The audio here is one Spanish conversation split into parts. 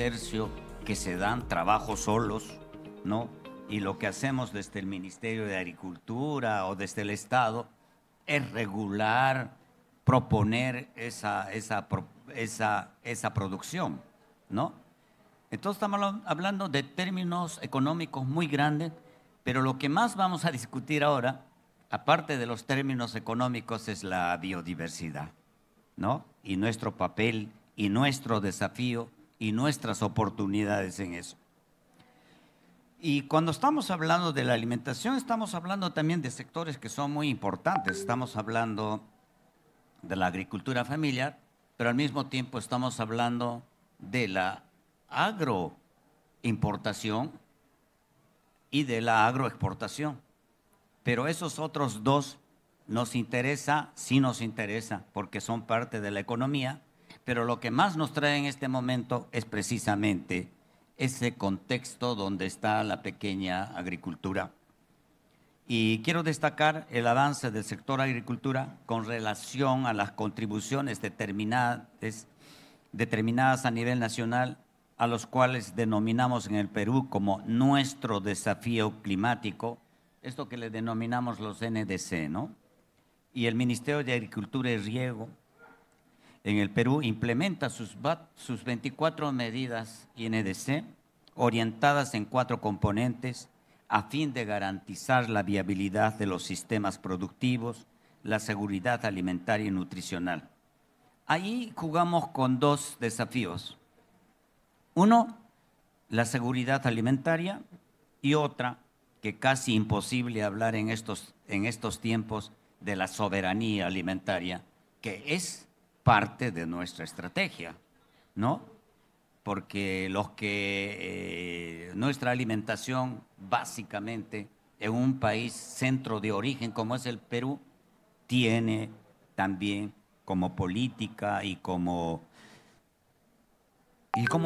1/3 que se dan trabajo solos, ¿no? Y lo que hacemos desde el Ministerio de Agricultura o desde el Estado es regular, proponer esa producción, ¿no? Entonces estamos hablando de términos económicos muy grandes, pero lo que más vamos a discutir ahora, aparte de los términos económicos, es la biodiversidad, ¿no? Y nuestro papel y nuestro desafío y nuestras oportunidades en eso. Y cuando estamos hablando de la alimentación, estamos hablando también de sectores que son muy importantes. Estamos hablando de la agricultura familiar, pero al mismo tiempo estamos hablando de la agroimportación y de la agroexportación. Pero esos otros dos nos interesa, sí nos interesa, porque son parte de la economía, pero lo que más nos trae en este momento es precisamente ese contexto donde está la pequeña agricultura. Y quiero destacar el avance del sector agricultura con relación a las contribuciones determinadas a nivel nacional, a los cuales denominamos en el Perú como nuestro desafío climático, esto que le denominamos los NDC, ¿no? Y el Ministerio de Agricultura y Riego en el Perú implementa sus 24 medidas NDC orientadas en 4 componentes a fin de garantizar la viabilidad de los sistemas productivos, la seguridad alimentaria y nutricional. Ahí jugamos con 2 desafíos. Uno, la seguridad alimentaria, y otra, que casi imposible hablar en estos tiempos, de la soberanía alimentaria, que es parte de nuestra estrategia, ¿no? Porque nuestra alimentación básicamente en un país centro de origen como es el Perú, tiene también como política y como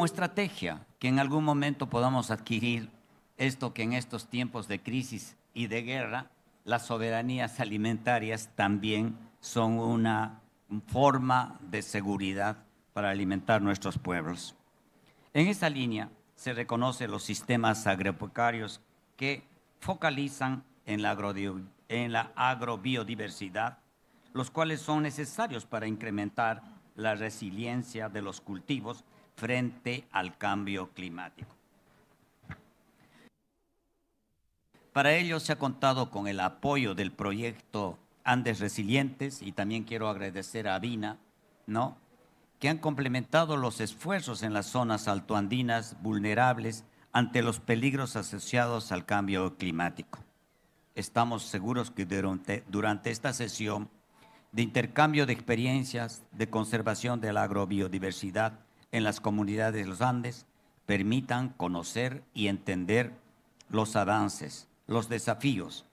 estrategia que en algún momento podamos adquirir esto que en estos tiempos de crisis y de guerra, las soberanías alimentarias también son una forma de seguridad para alimentar nuestros pueblos. En esta línea se reconocen los sistemas agropecuarios que focalizan en la agrobiodiversidad, los cuales son necesarios para incrementar la resiliencia de los cultivos frente al cambio climático. Para ello se ha contado con el apoyo del proyecto Andes Resilientes, y también quiero agradecer a ABINA, ¿no?, que han complementado los esfuerzos en las zonas altoandinas vulnerables ante los peligros asociados al cambio climático. Estamos seguros que durante esta sesión de intercambio de experiencias de conservación de la agrobiodiversidad en las comunidades de los Andes permitan conocer y entender los avances, los desafíos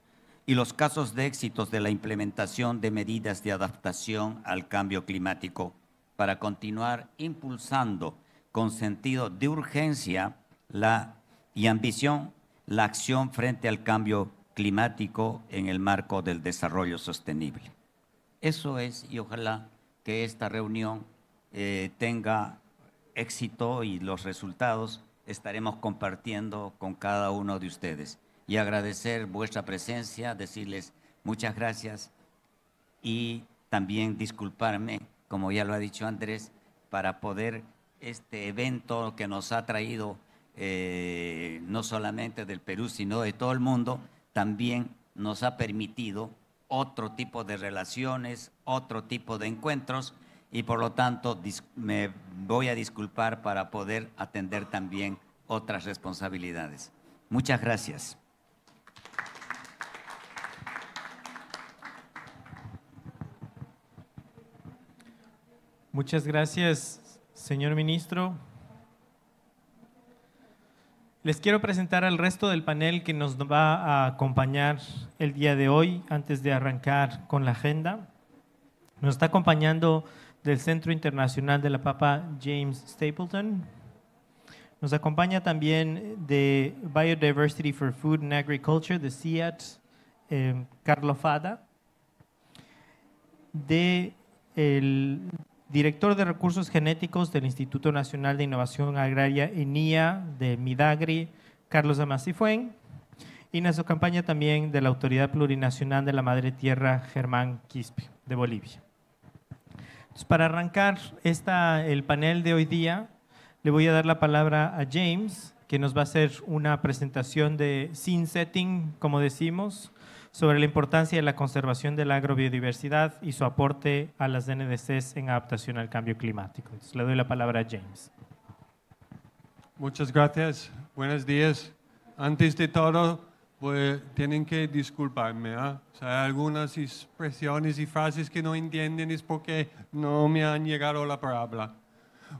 y los casos de éxitos de la implementación de medidas de adaptación al cambio climático para continuar impulsando con sentido de urgencia y ambición la acción frente al cambio climático en el marco del desarrollo sostenible. Eso es, y ojalá que esta reunión tenga éxito y los resultados estaremos compartiendo con cada uno de ustedes. Y agradecer vuestra presencia, decirles muchas gracias y también disculparme, como ya lo ha dicho Andrés, para poder este evento que nos ha traído no solamente del Perú, sino de todo el mundo, también nos ha permitido otro tipo de relaciones, otro tipo de encuentros, y por lo tanto me voy a disculpar para poder atender también otras responsabilidades. Muchas gracias. Muchas gracias, señor ministro. Les quiero presentar al resto del panel que nos va a acompañar el día de hoy, antes de arrancar con la agenda. Nos está acompañando del Centro Internacional de la Papa James Stapleton. Nos acompaña también de Biodiversity for Food and Agriculture, de CIAT, Carlo Fada. director de Recursos Genéticos del Instituto Nacional de Innovación Agraria INIA de Midagri, Carlos Amasifuen, y nos acompaña también de la Autoridad Plurinacional de la Madre Tierra, Germán Quispe, de Bolivia. Entonces, para arrancar el panel de hoy día, le voy a dar la palabra a James, que nos va a hacer una presentación de scene setting, como decimos, sobre la importancia de la conservación de la agrobiodiversidad y su aporte a las NDCs en adaptación al cambio climático. Entonces, le doy la palabra a James. Muchas gracias. Buenos días. Antes de todo, pues, tienen que disculparme. ¿Eh? O sea, algunas expresiones y frases que no entienden es porque no me han llegado la palabra.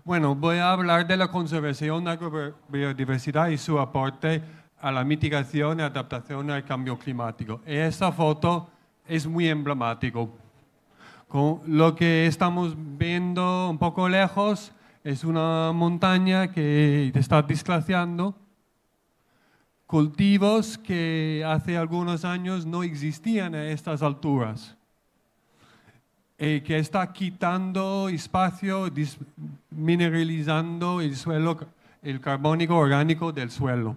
Bueno, voy a hablar de la conservación de la agrobiodiversidad y su aporte a la mitigación y adaptación al cambio climático. Esta foto es muy emblemático. Lo que estamos viendo un poco lejos es una montaña que está desglaciando, cultivos que hace algunos años no existían a estas alturas, que está quitando espacio, mineralizando el suelo, el carbónico orgánico del suelo.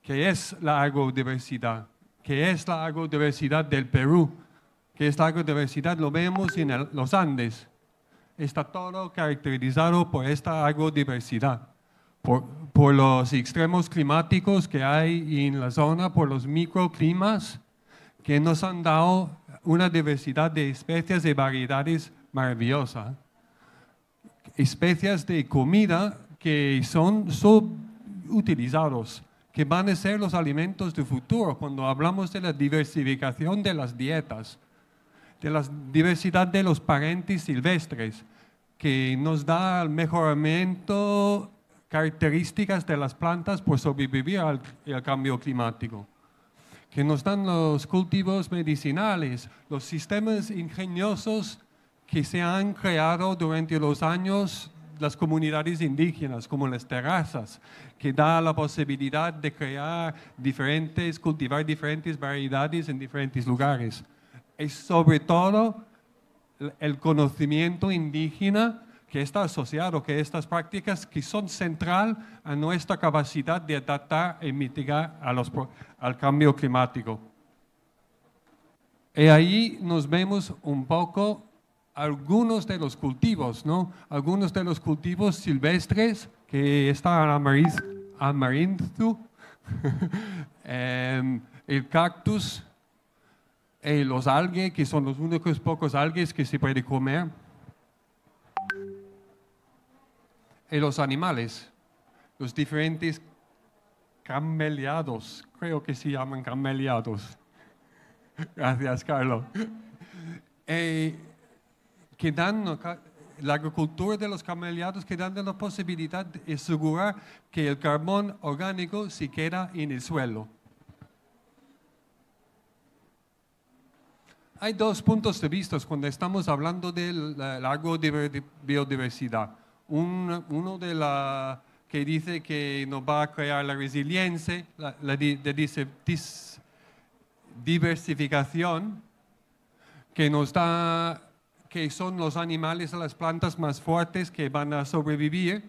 ¿Qué es la agrodiversidad? ¿Qué es la agrodiversidad del Perú? ¿Qué es la agrodiversidad? Lo vemos en los Andes. Está todo caracterizado por esta agrodiversidad, por los extremos climáticos que hay en la zona, por los microclimas que nos han dado una diversidad de especies y variedades maravillosa. Especies de comida que son subutilizados, que van a ser los alimentos del futuro cuando hablamos de la diversificación de las dietas, de la diversidad de los parentes silvestres, que nos da el mejoramiento, características de las plantas por sobrevivir al cambio climático, que nos dan los cultivos medicinales, los sistemas ingeniosos que se han creado durante los años las comunidades indígenas, como las terrazas, que da la posibilidad de crear cultivar diferentes variedades en diferentes lugares. Es sobre todo el conocimiento indígena que está asociado, que estas prácticas que son central a nuestra capacidad de adaptar y mitigar al cambio climático. Y ahí nos vemos un poco algunos de los cultivos, ¿no? Algunos de los cultivos silvestres que están amarillo, el cactus, los algas, que son los únicos pocos algas que se puede comer, y los animales, los diferentes cameliados, creo que se llaman cameliados. Gracias, Carlos. Que dan la agricultura de los cameliados, que dan la posibilidad de asegurar que el carbón orgánico se queda en el suelo. Hay dos puntos de vista cuando estamos hablando de la agrobiodiversidad. Uno que dice que nos va a crear la resiliencia, la diversificación, que nos da, que son los animales y las plantas más fuertes que van a sobrevivir,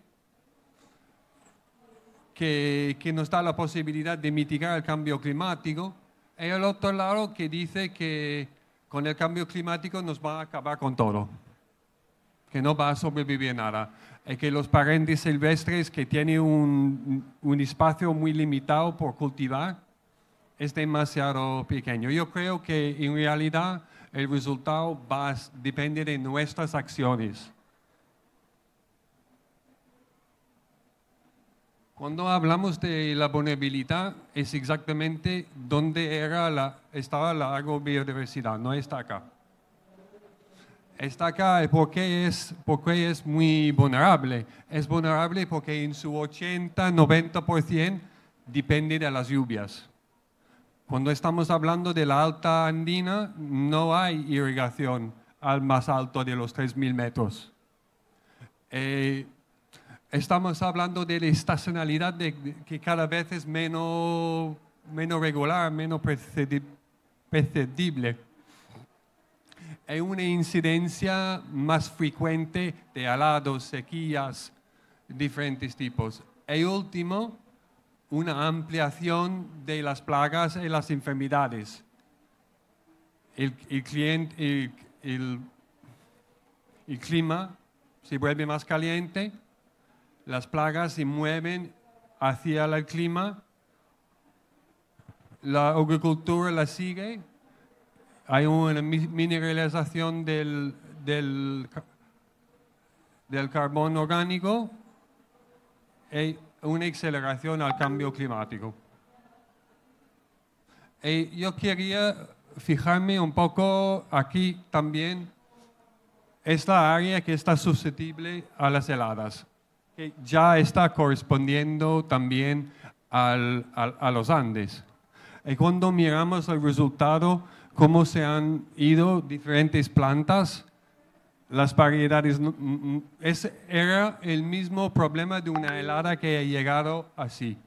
que nos da la posibilidad de mitigar el cambio climático, y el otro lado que dice que con el cambio climático nos va a acabar con todo, que no va a sobrevivir nada, y que los parentes silvestres que tienen un espacio muy limitado por cultivar es demasiado pequeño. Yo creo que en realidad el resultado depende de nuestras acciones. Cuando hablamos de la vulnerabilidad, es exactamente donde estaba la agrobiodiversidad, no está acá. Está acá porque es muy vulnerable. Es vulnerable porque en su 80-90% depende de las lluvias. Cuando estamos hablando de la alta andina, no hay irrigación al más alto de los 3.000 metros. Estamos hablando de la estacionalidad que cada vez es menos regular, menos perceptible. Hay una incidencia más frecuente de helados, sequías, diferentes tipos. Y último, una ampliación de las plagas y las enfermedades. El clima se vuelve más caliente, las plagas se mueven hacia el clima, la agricultura la sigue, hay una mineralización del carbón orgánico y una aceleración al cambio climático. Y yo quería fijarme un poco aquí también, esta área que está susceptible a las heladas, que ya está correspondiendo también a los Andes. Y cuando miramos el resultado, cómo se han ido diferentes plantas, las variedades, era el mismo problema de una helada que ha llegado así.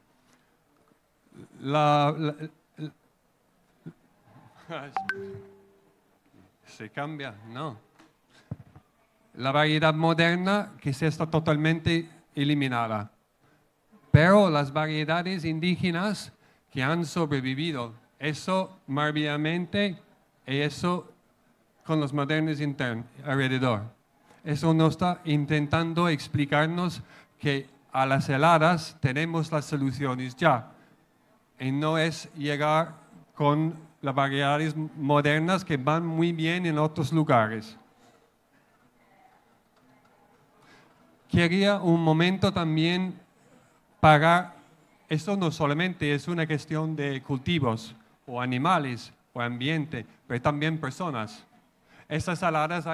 Se cambia, no. La variedad moderna que se está totalmente eliminada. Pero las variedades indígenas que han sobrevivido, eso maravillosamente, y eso con los modernos alrededor. Eso nos está intentando explicarnos que a las heladas tenemos las soluciones ya. Y no es llegar con las variedades modernas que van muy bien en otros lugares. Quería un momento también para, esto no solamente es una cuestión de cultivos o animales o ambiente, pero también personas. Estas heladas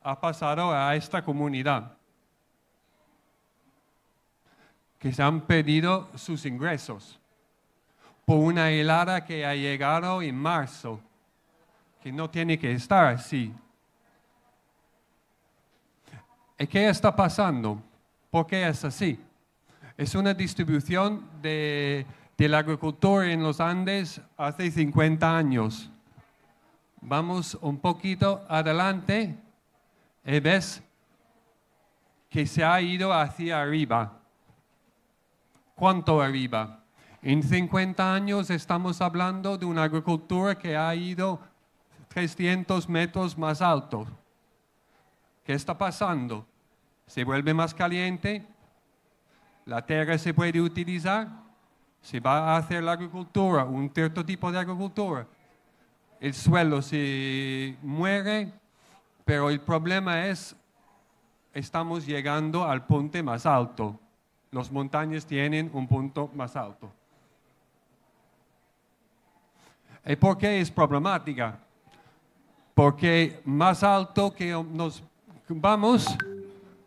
ha pasado a esta comunidad, que se han perdido sus ingresos por una helada que ha llegado en marzo, que no tiene que estar así. ¿Y qué está pasando? ¿Por qué es así? Es una distribución de la agricultura en los Andes hace 50 años. Vamos un poquito adelante y ves que se ha ido hacia arriba. ¿Cuánto arriba? En 50 años estamos hablando de una agricultura que ha ido 300 metros más alto. ¿Qué está pasando? Se vuelve más caliente, la tierra se puede utilizar, se va a hacer la agricultura, un cierto tipo de agricultura. El suelo se muere, pero el problema es, estamos llegando al punto más alto. Las montañas tienen un punto más alto. ¿Y por qué es problemática? Porque más alto que nos vamos,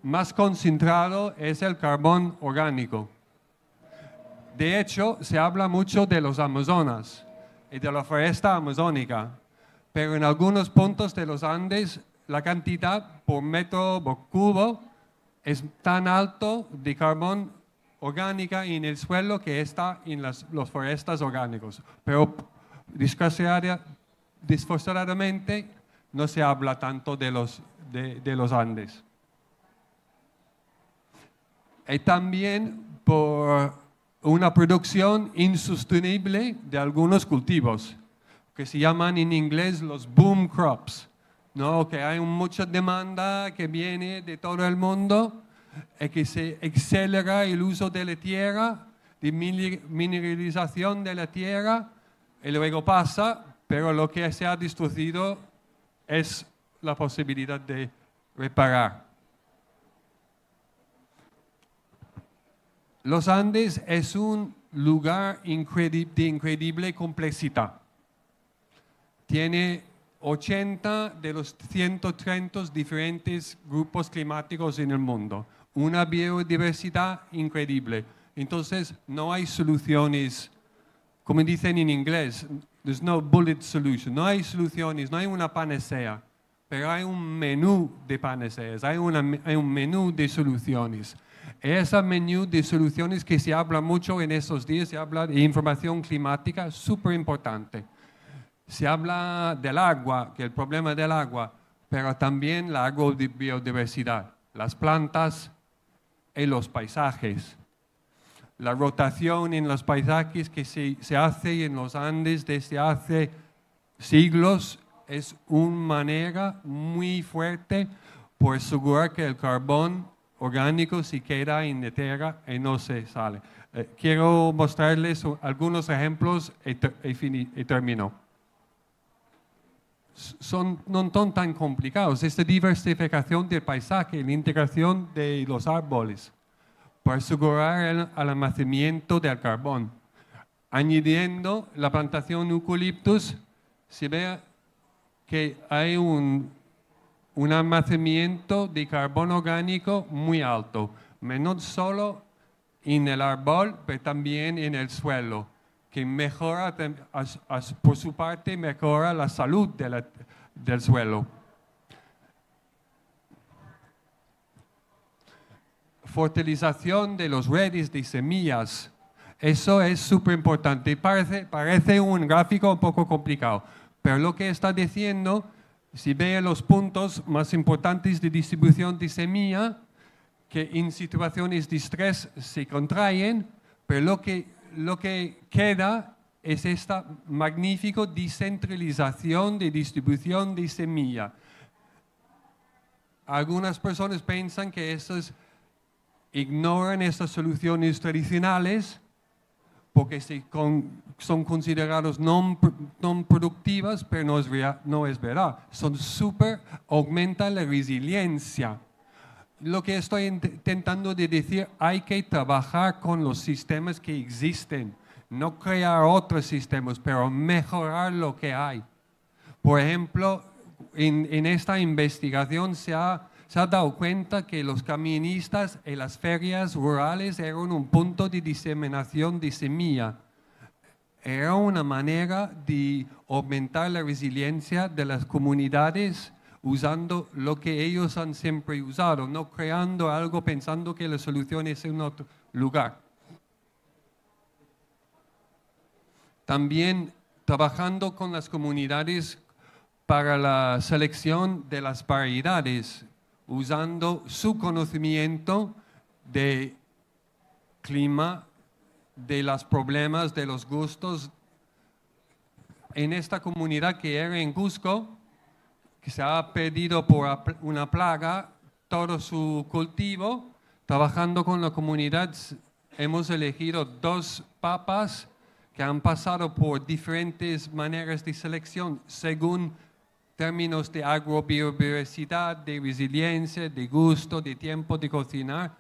más concentrado es el carbón orgánico. De hecho, se habla mucho de los Amazonas y de la foresta amazónica, pero en algunos puntos de los Andes la cantidad por metro por cubo es tan alto de carbón orgánica en el suelo que está en las forestas orgánicas. Pero desfortunadamente no se habla tanto de los Andes. Y también por una producción insostenible de algunos cultivos, que se llaman en inglés los boom crops, ¿no? Que hay mucha demanda que viene de todo el mundo y que se acelera el uso de la tierra, de mineralización de la tierra, y luego pasa, pero lo que se ha destruido es la posibilidad de reparar. Los Andes es un lugar de increíble complejidad. Tiene 80 de los 130 diferentes grupos climáticos en el mundo. Una biodiversidad increíble. Entonces, no hay soluciones, como dicen en inglés, there's no bullet solution. No hay soluciones, no hay una panacea, pero hay un menú de panaceas, hay un menú de soluciones. Ese menú de soluciones que se habla mucho en estos días, se habla de información climática, súper importante. Se habla del agua, que el problema del agua, pero también la agrobiodiversidad, las plantas y los paisajes. La rotación en los paisajes que se hace en los Andes desde hace siglos es una manera muy fuerte por asegurar que el carbón orgánico se queda en la tierra y no se sale. Quiero mostrarles algunos ejemplos y termino. No son tan complicados. Esta diversificación del paisaje, la integración de los árboles para asegurar el almacenamiento del carbón. Añadiendo la plantación de eucaliptus, se ve que hay un almacenamiento de carbón orgánico muy alto, no solo en el árbol, pero también en el suelo, que mejora, por su parte, mejora la salud del suelo. Fertilización de los redes de semillas. Eso es súper importante. Parece un gráfico un poco complicado, pero lo que está diciendo, si ve los puntos más importantes de distribución de semilla, que en situaciones de estrés se contraen, pero lo que queda es esta magnífica descentralización de distribución de semilla. Algunas personas piensan que ignoran estas soluciones tradicionales porque son consideradas no productivas, pero no es verdad. Aumentan la resiliencia. Lo que estoy intentando decir, hay que trabajar con los sistemas que existen, no crear otros sistemas, pero mejorar lo que hay. Por ejemplo, en esta investigación se ha dado cuenta que los caministas y las ferias rurales eran un punto de diseminación de semilla. Era una manera de aumentar la resiliencia de las comunidades usando lo que ellos han siempre usado, no creando algo pensando que la solución es en otro lugar. También trabajando con las comunidades para la selección de las variedades, usando su conocimiento de clima, de los problemas, de los gustos. En esta comunidad que era en Cusco, que se ha perdido por una plaga todo su cultivo, trabajando con la comunidad, hemos elegido 2 papas que han pasado por diferentes maneras de selección según términos de agrobiodiversidad, de resiliencia, de gusto, de tiempo de cocinar.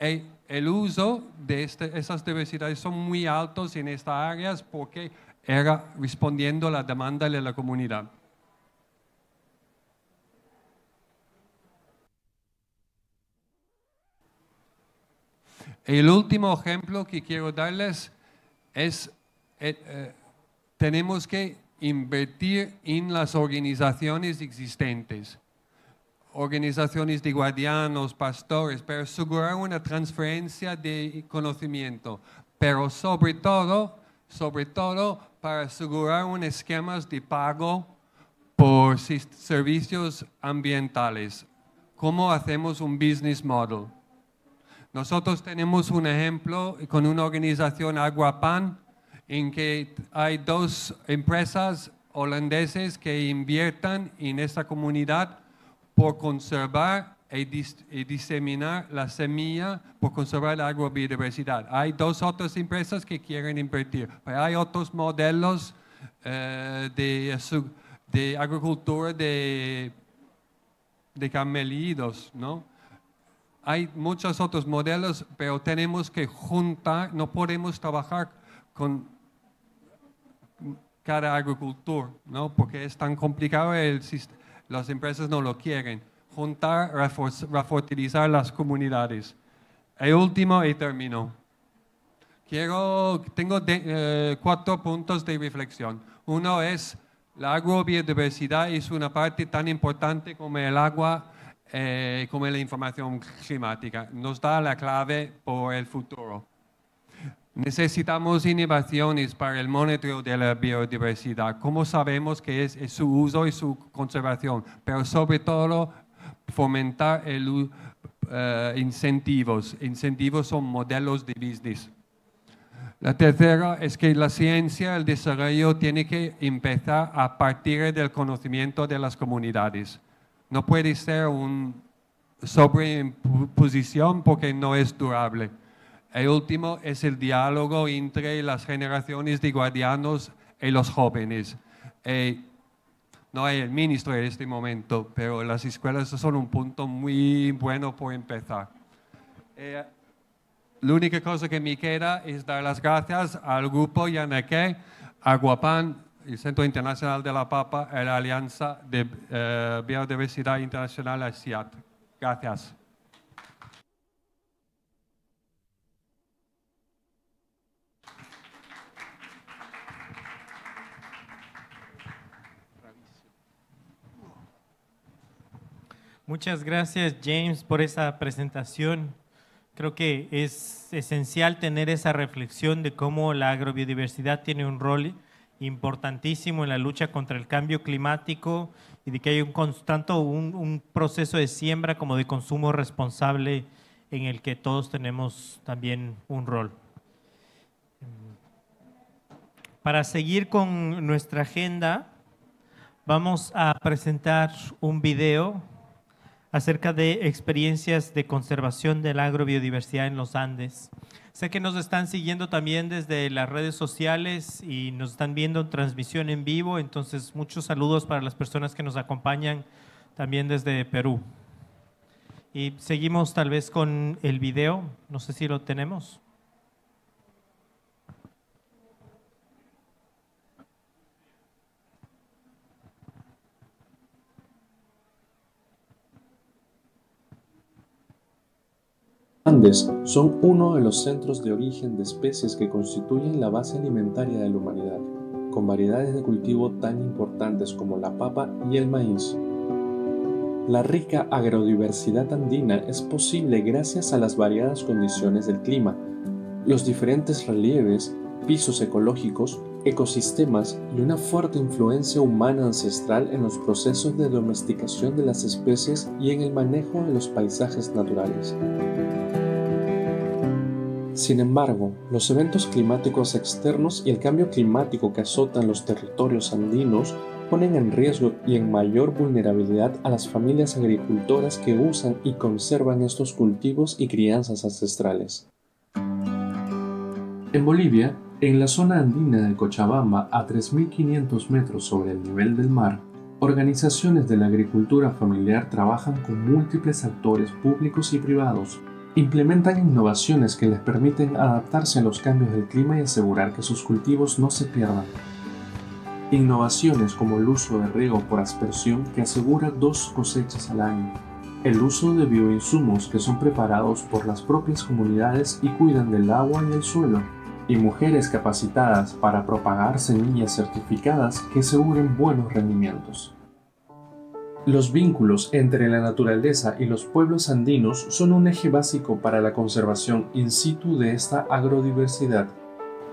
El uso de esas diversidades son muy altos en estas áreas porque era respondiendo a la demanda de la comunidad. El último ejemplo que quiero darles es, tenemos que invertir en las organizaciones existentes, organizaciones de guardianos, pastores, para asegurar una transferencia de conocimiento, pero sobre todo para asegurar un esquema de pago por servicios ambientales. ¿Cómo hacemos un business model? Nosotros tenemos un ejemplo con una organización Aguapan, en que hay 2 empresas holandesas que inviertan en esta comunidad por conservar y diseminar la semilla, por conservar la agrobiodiversidad. Hay 2 otras empresas que quieren invertir, pero hay otros modelos de agricultura de camelidos, ¿no? Hay muchos otros modelos, pero tenemos que juntar, no podemos trabajar con cada agricultor, ¿no? Porque es tan complicado, las empresas no lo quieren. Juntar, refortilizar las comunidades. El último y termino. Tengo 4 puntos de reflexión. Uno es, la agrobiodiversidad es una parte tan importante como el agua, como la información climática. Nos da la clave por el futuro. Necesitamos innovaciones para el monitoreo de la biodiversidad. ¿Cómo sabemos que es su uso y su conservación? Pero sobre todo fomentar incentivos. Incentivos son modelos de business. La tercera es que la ciencia, el desarrollo tiene que empezar a partir del conocimiento de las comunidades. No puede ser una sobreimposición porque no es durable. El último es el diálogo entre las generaciones de guardianos y los jóvenes. No hay el ministro en este momento, pero las escuelas son un punto muy bueno por empezar. La única cosa que me queda es dar las gracias al grupo Yanaque, a Guapán, el Centro Internacional de la Papa, y la Alianza de Biodiversidad Internacional ASIAT. Gracias. Muchas gracias, James, por esa presentación. Creo que es esencial tener esa reflexión de cómo la agrobiodiversidad tiene un rol importantísimo en la lucha contra el cambio climático y de que hay tanto un proceso de siembra como de consumo responsable en el que todos tenemos también un rol. Para seguir con nuestra agenda, vamos a presentar un video acerca de experiencias de conservación de la agrobiodiversidad en los Andes. Sé que nos están siguiendo también desde las redes sociales y nos están viendo en transmisión en vivo, entonces muchos saludos para las personas que nos acompañan también desde Perú. Y seguimos tal vez con el video, no sé si lo tenemos. Andes son uno de los centros de origen de especies que constituyen la base alimentaria de la humanidad, con variedades de cultivo tan importantes como la papa y el maíz. La rica agrodiversidad andina es posible gracias a las variadas condiciones del clima, los diferentes relieves, pisos ecológicos, ecosistemas y una fuerte influencia humana ancestral en los procesos de domesticación de las especies y en el manejo de los paisajes naturales. Sin embargo, los eventos climáticos externos y el cambio climático que azotan los territorios andinos ponen en riesgo y en mayor vulnerabilidad a las familias agricultoras que usan y conservan estos cultivos y crianzas ancestrales. En Bolivia, en la zona andina del Cochabamba, a 3.500 metros sobre el nivel del mar, organizaciones de la agricultura familiar trabajan con múltiples actores públicos y privados. Implementan innovaciones que les permiten adaptarse a los cambios del clima y asegurar que sus cultivos no se pierdan. Innovaciones como el uso de riego por aspersión que asegura 2 cosechas al año, el uso de bioinsumos que son preparados por las propias comunidades y cuidan del agua y el suelo, y mujeres capacitadas para propagar semillas certificadas que aseguren buenos rendimientos. Los vínculos entre la naturaleza y los pueblos andinos son un eje básico para la conservación in situ de esta agrodiversidad.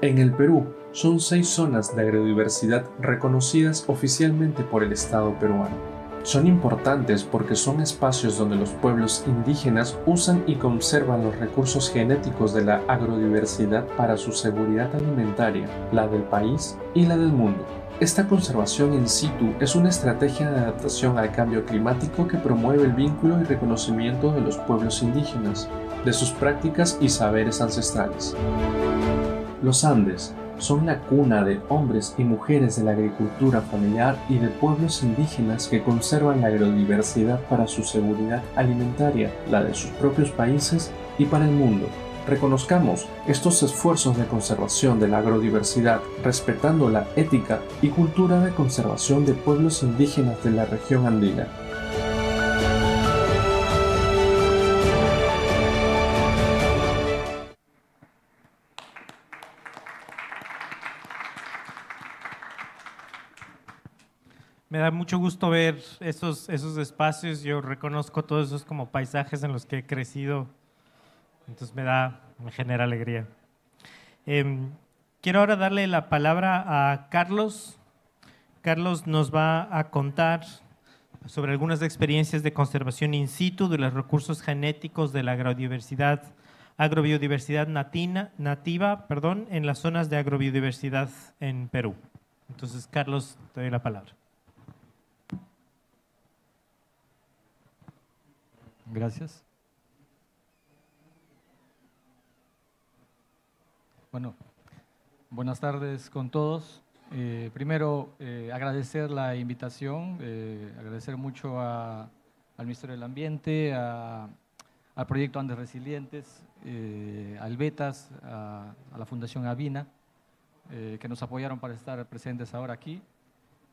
En el Perú, son 6 zonas de agrodiversidad reconocidas oficialmente por el Estado peruano. Son importantes porque son espacios donde los pueblos indígenas usan y conservan los recursos genéticos de la agrodiversidad para su seguridad alimentaria, la del país y la del mundo. Esta conservación in situ es una estrategia de adaptación al cambio climático que promueve el vínculo y reconocimiento de los pueblos indígenas, de sus prácticas y saberes ancestrales. Los Andes son la cuna de hombres y mujeres de la agricultura familiar y de pueblos indígenas que conservan la agrodiversidad para su seguridad alimentaria, la de sus propios países y para el mundo. Reconozcamos estos esfuerzos de conservación de la agrodiversidad, respetando la ética y cultura de conservación de pueblos indígenas de la región andina. Me da mucho gusto ver esos espacios. Yo reconozco todos esos como paisajes en los que he crecido. Entonces me genera alegría. Quiero ahora darle la palabra a Carlos. Carlos nos va a contar sobre algunas experiencias de conservación in situ de los recursos genéticos de la agrobiodiversidad nativa, en las zonas de agrobiodiversidad en Perú. Entonces, Carlos, te doy la palabra. Gracias. Bueno, buenas tardes con todos. Primero, agradecer la invitación, agradecer mucho al Ministerio del Ambiente, al Proyecto Andes Resilientes, al Betas, a la Fundación Avina, que nos apoyaron para estar presentes ahora aquí.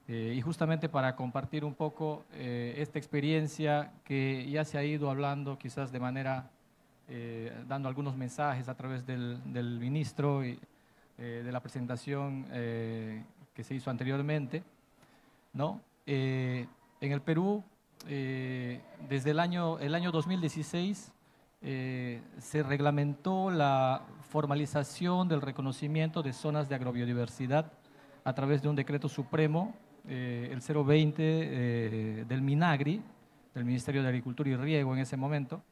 Y justamente para compartir un poco esta experiencia que ya se ha ido hablando quizás de manera, dando algunos mensajes a través del ministro y de la presentación que se hizo anteriormente, ¿no? En el Perú, desde el año 2016, se reglamentó la formalización del reconocimiento de zonas de agrobiodiversidad a través de un decreto supremo, el 020 del MINAGRI, del Ministerio de Agricultura y Riego en ese momento,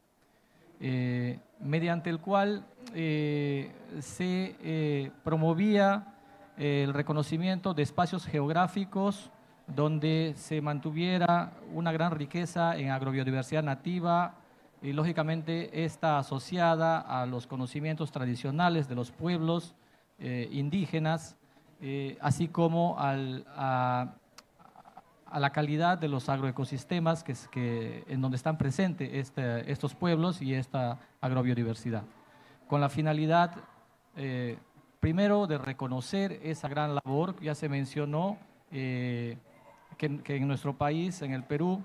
mediante el cual se promovía el reconocimiento de espacios geográficos donde se mantuviera una gran riqueza en agrobiodiversidad nativa y lógicamente está asociada a los conocimientos tradicionales de los pueblos indígenas, así como a la calidad de los agroecosistemas en donde están presentes estos pueblos y esta agrobiodiversidad, con la finalidad, primero, de reconocer esa gran labor. Ya se mencionó que en nuestro país, en el Perú,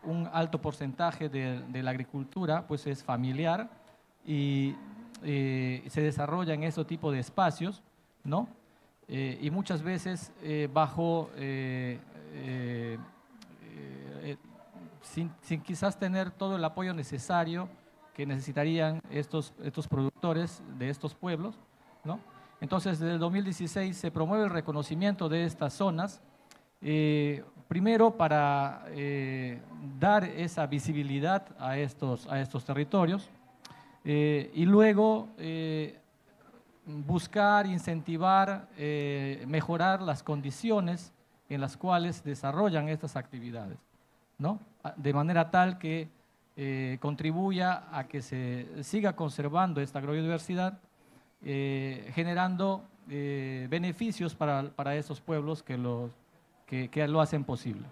un alto porcentaje de la agricultura pues, es familiar y se desarrolla en este tipo de espacios, ¿no? Y muchas veces sin quizás tener todo el apoyo necesario que necesitarían estos productores de estos pueblos, ¿no? Entonces, desde el 2016 se promueve el reconocimiento de estas zonas, primero para dar esa visibilidad a estos territorios y luego buscar, incentivar, mejorar las condiciones en las cuales desarrollan estas actividades, ¿no? De manera tal que contribuya a que se siga conservando esta agrobiodiversidad, generando beneficios para estos pueblos que lo hacen posible.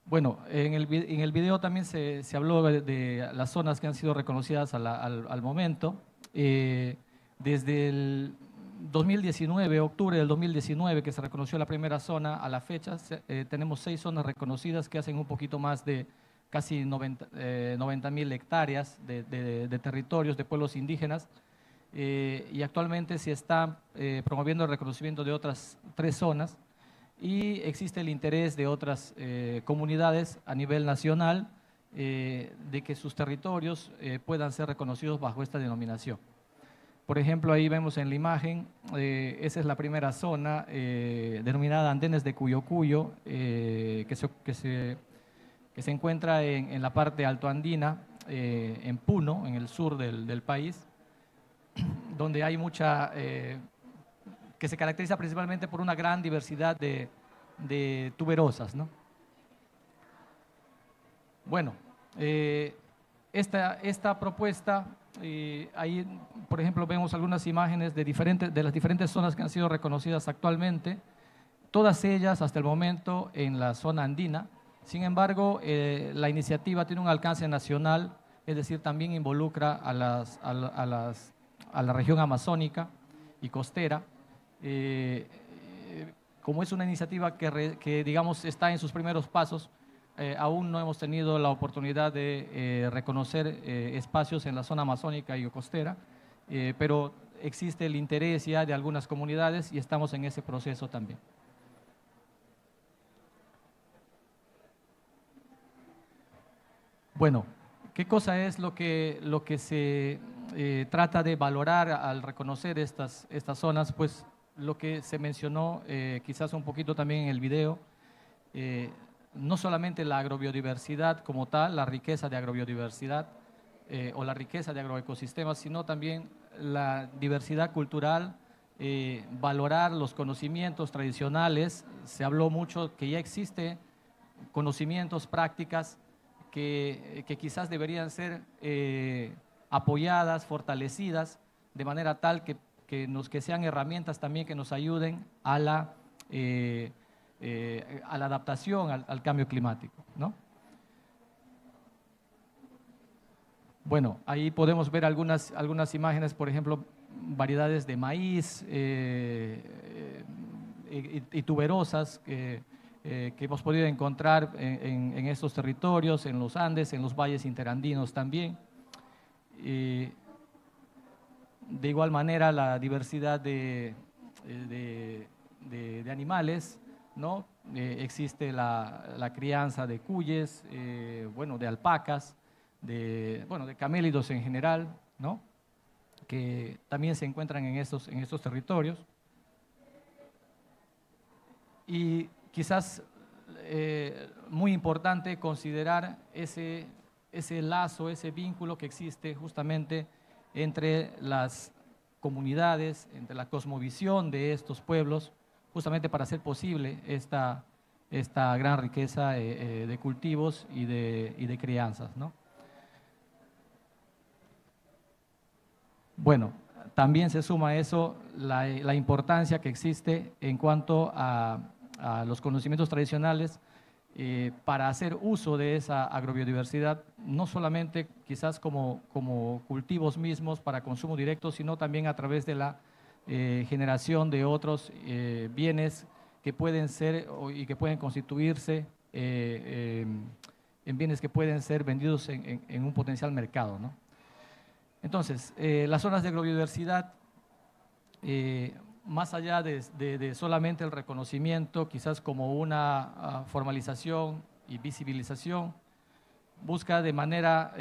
Bueno, en el video también se habló de las zonas que han sido reconocidas al momento. Desde el 2019, octubre del 2019, que se reconoció la primera zona, a la fecha tenemos 6 zonas reconocidas que hacen un poquito más de casi 90.000 hectáreas de territorios de pueblos indígenas. Y actualmente se está promoviendo el reconocimiento de otras 3 zonas. Y existe el interés de otras comunidades a nivel nacional de que sus territorios puedan ser reconocidos bajo esta denominación. Por ejemplo, ahí vemos en la imagen, esa es la primera zona denominada Andenes de Cuyocuyo, que se encuentra en la parte altoandina, en Puno, en el sur del país, donde hay mucha... que se caracteriza principalmente por una gran diversidad de tuberosas, ¿no? Bueno, esta propuesta, ahí por ejemplo vemos algunas imágenes de las diferentes zonas que han sido reconocidas actualmente, todas ellas hasta el momento en la zona andina. Sin embargo, la iniciativa tiene un alcance nacional, es decir, también involucra a la región amazónica y costera. Como es una iniciativa que digamos está en sus primeros pasos, aún no hemos tenido la oportunidad de reconocer espacios en la zona amazónica y costera, pero existe el interés ya de algunas comunidades y estamos en ese proceso también. Bueno, ¿qué cosa es lo que trata de valorar al reconocer estas zonas, pues lo que se mencionó quizás un poquito también en el video, no solamente la agrobiodiversidad como tal, la riqueza de agrobiodiversidad o la riqueza de agroecosistemas, sino también la diversidad cultural, valorar los conocimientos tradicionales. Se habló mucho que ya existe conocimientos, prácticas que quizás deberían ser apoyadas, fortalecidas, de manera tal que sean herramientas también que nos ayuden a la adaptación al cambio climático, ¿no? Bueno, ahí podemos ver algunas imágenes, por ejemplo, variedades de maíz y tuberosas que hemos podido encontrar en estos territorios, en los Andes, en los valles interandinos también. De igual manera, la diversidad de animales, ¿no? Existe la crianza de cuyes, bueno, de alpacas, de camélidos en general, ¿no? Que también se encuentran en estos territorios. Y quizás muy importante considerar ese lazo, ese vínculo que existe justamente entre las comunidades, entre la cosmovisión de estos pueblos, justamente para hacer posible esta gran riqueza de cultivos y de crianzas, ¿no? Bueno, también se suma a eso la importancia que existe en cuanto a los conocimientos tradicionales para hacer uso de esa agrobiodiversidad, no solamente quizás como cultivos mismos para consumo directo, sino también a través de la generación de otros bienes que pueden ser y que pueden constituirse en bienes que pueden ser vendidos en un potencial mercado, ¿no? Entonces, las zonas de agrobiodiversidad, más allá de solamente el reconocimiento, quizás como una formalización y visibilización, busca de manera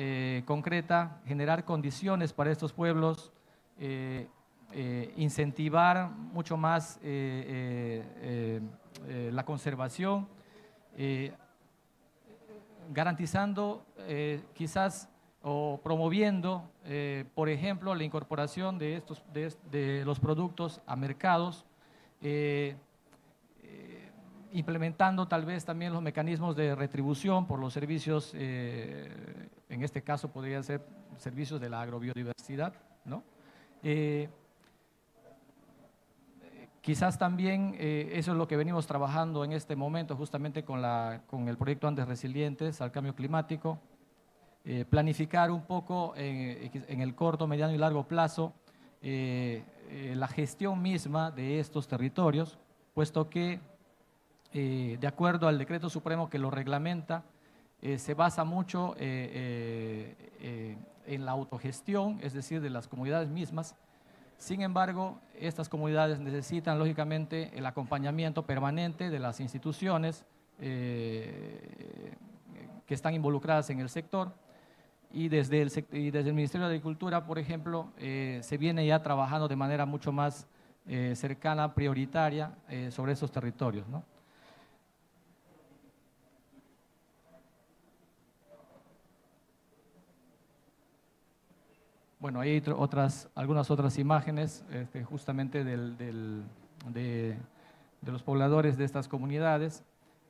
concreta generar condiciones para estos pueblos, incentivar mucho más la conservación, garantizando quizás o promoviendo, por ejemplo, la incorporación de los productos a mercados, implementando tal vez también los mecanismos de retribución por los servicios, en este caso podrían ser servicios de la agrobiodiversidad, ¿no? Quizás también eso es lo que venimos trabajando en este momento justamente con el proyecto Andes Resilientes al Cambio Climático. Planificar un poco en el corto, mediano y largo plazo la gestión misma de estos territorios, puesto que de acuerdo al decreto supremo que lo reglamenta, se basa mucho en la autogestión, es decir, de las comunidades mismas. Sin embargo, estas comunidades necesitan lógicamente el acompañamiento permanente de las instituciones que están involucradas en el sector. Y desde el Ministerio de Agricultura, por ejemplo, se viene ya trabajando de manera mucho más cercana, prioritaria, sobre esos territorios, ¿no? Bueno, hay algunas otras imágenes justamente de los pobladores de estas comunidades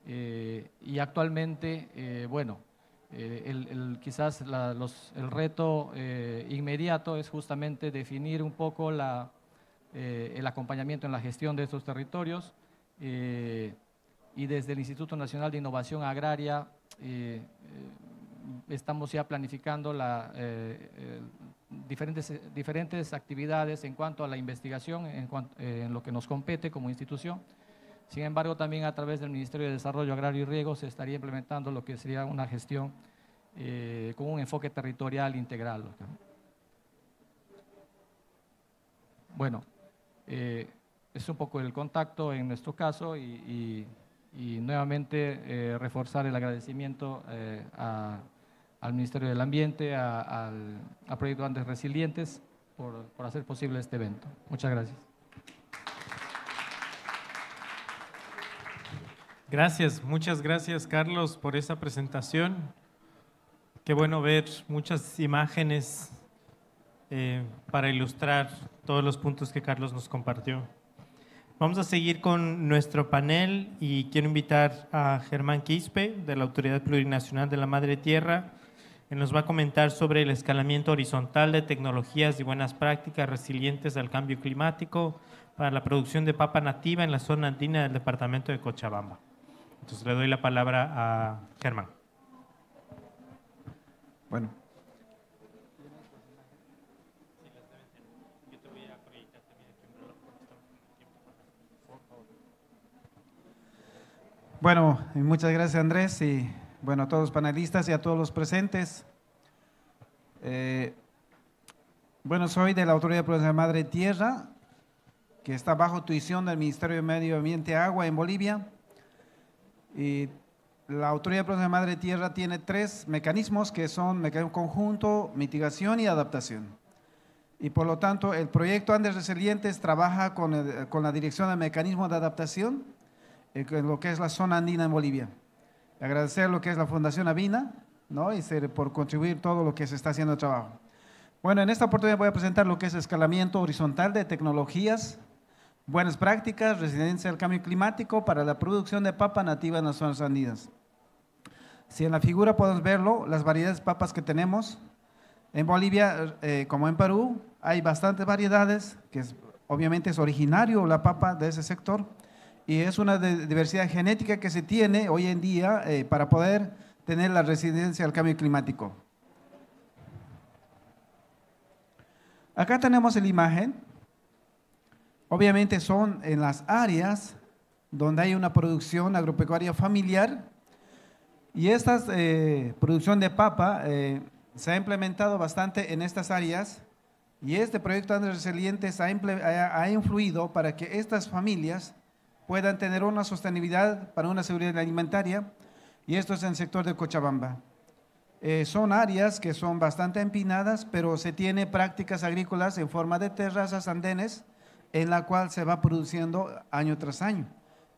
y actualmente, bueno, quizás el reto inmediato es justamente definir un poco el acompañamiento en la gestión de estos territorios y desde el Instituto Nacional de Innovación Agraria estamos ya planificando diferentes actividades en cuanto a la investigación, en lo que nos compete como institución. Sin embargo, también a través del Ministerio de Desarrollo Agrario y Riego se estaría implementando lo que sería una gestión con un enfoque territorial integral. Bueno, es un poco el contacto en nuestro caso y nuevamente reforzar el agradecimiento al Ministerio del Ambiente, al Proyecto Andes Resilientes, por hacer posible este evento. Muchas gracias. Gracias, muchas gracias Carlos por esa presentación. Qué bueno ver muchas imágenes para ilustrar todos los puntos que Carlos nos compartió. Vamos a seguir con nuestro panel y quiero invitar a Germán Quispe de la Autoridad Plurinacional de la Madre Tierra. Él nos va a comentar sobre el escalamiento horizontal de tecnologías y buenas prácticas resilientes al cambio climático para la producción de papa nativa en la zona andina del departamento de Cochabamba. Entonces le doy la palabra a Germán. Bueno. Bueno, muchas gracias Andrés y bueno, a todos los panelistas y a todos los presentes. Bueno, soy de la Autoridad Plurinacional de Madre Tierra, que está bajo tuición del Ministerio de Medio Ambiente y Agua en Bolivia. Y la Autoridad Plurinacional de Madre Tierra tiene 3 mecanismos que son mecanismo conjunto, mitigación y adaptación. Y por lo tanto, el proyecto Andes Resilientes trabaja con la dirección del mecanismo de adaptación en lo que es la zona andina en Bolivia. Agradecer lo que es la Fundación Avina, ¿no? Y por contribuir todo lo que se está haciendo de trabajo. Bueno, en esta oportunidad voy a presentar lo que es escalamiento horizontal de tecnologías, buenas prácticas, resiliencia al cambio climático para la producción de papa nativa en las zonas andinas. Si en la figura podemos verlo, las variedades de papas que tenemos, en Bolivia como en Perú, hay bastantes variedades, que obviamente es originario la papa de ese sector, y es una diversidad genética que se tiene hoy en día para poder tener la resiliencia al cambio climático. Acá tenemos la imagen. Obviamente son en las áreas donde hay una producción agropecuaria familiar y esta producción de papa se ha implementado bastante en estas áreas y este proyecto Andes Resilientes ha influido para que estas familias puedan tener una sostenibilidad para una seguridad alimentaria y esto es en el sector de Cochabamba. Son áreas que son bastante empinadas, pero se tiene prácticas agrícolas en forma de terrazas andenes en la cual se va produciendo año tras año.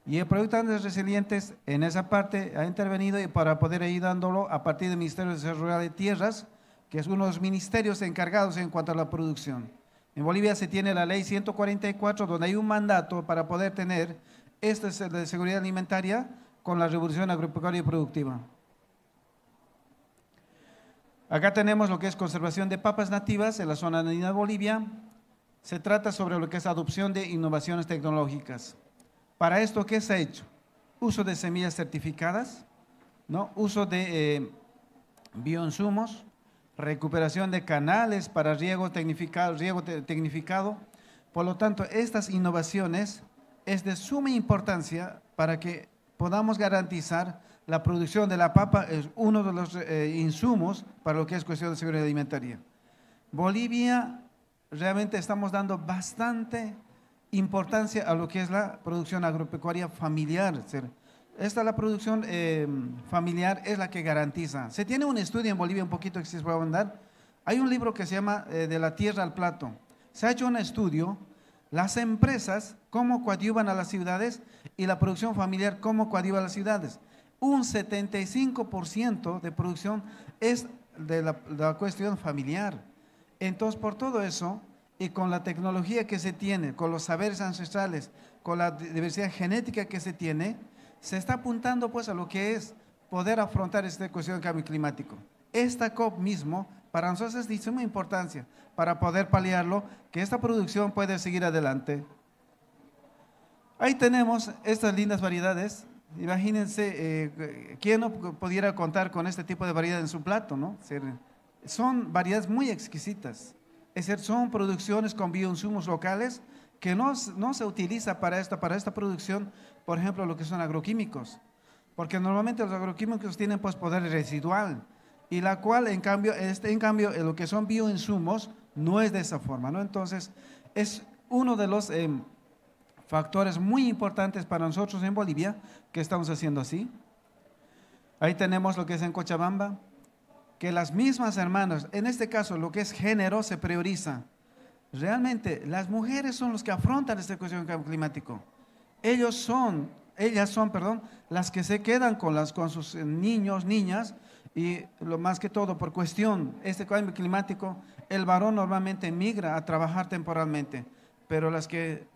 Y el proyecto Andes Resilientes en esa parte ha intervenido y para poder ir dándolo a partir del Ministerio de Desarrollo Rural de Tierras, que es uno de los ministerios encargados en cuanto a la producción. En Bolivia se tiene la ley 144, donde hay un mandato para poder tener esta de seguridad alimentaria con la revolución agropecuaria y productiva. Acá tenemos lo que es conservación de papas nativas en la zona andina de Bolivia. Se trata sobre lo que es adopción de innovaciones tecnológicas. Para esto, ¿qué se ha hecho? Uso de semillas certificadas, ¿no? Uso de bioinsumos, recuperación de canales para riego tecnificado. Por lo tanto, estas innovaciones es de suma importancia para que podamos garantizar la producción de la papa, es uno de los insumos para lo que es cuestión de seguridad alimentaria. Bolivia, realmente estamos dando bastante importancia a lo que es la producción agropecuaria familiar. La producción familiar es la que garantiza. Se tiene un estudio en Bolivia, un poquito que se puede mandar. Hay un libro que se llama De la tierra al plato. Se ha hecho un estudio, las empresas, cómo coadyuvan a las ciudades y la producción familiar, cómo coadyuva a las ciudades. Un 75% de producción es de la cuestión familiar. Entonces, por todo eso, y con la tecnología que se tiene, con los saberes ancestrales, con la diversidad genética que se tiene, se está apuntando pues a lo que es poder afrontar esta cuestión del cambio climático. Esta COP mismo, para nosotros es de suma importancia, para poder paliarlo, que esta producción puede seguir adelante. Ahí tenemos estas lindas variedades. Imagínense, ¿quién no pudiera contar con este tipo de variedad en su plato, ¿no? Son variedades muy exquisitas. Es decir, son producciones con bioinsumos locales que no se utiliza para esta producción, por ejemplo, lo que son agroquímicos. Porque normalmente los agroquímicos tienen pues poder residual, y la cual en cambio lo que son bioinsumos no es de esa forma, ¿no? Entonces, es uno de los factores muy importantes para nosotros en Bolivia que estamos haciendo así. Ahí tenemos lo que es en Cochabamba, que las mismas hermanas, en este caso lo que es género se prioriza. Realmente las mujeres son los que afrontan esta cuestión del cambio climático. Ellas son, las que se quedan con sus niños, niñas, y lo más que todo por cuestión este cambio climático, el varón normalmente migra a trabajar temporalmente, pero las que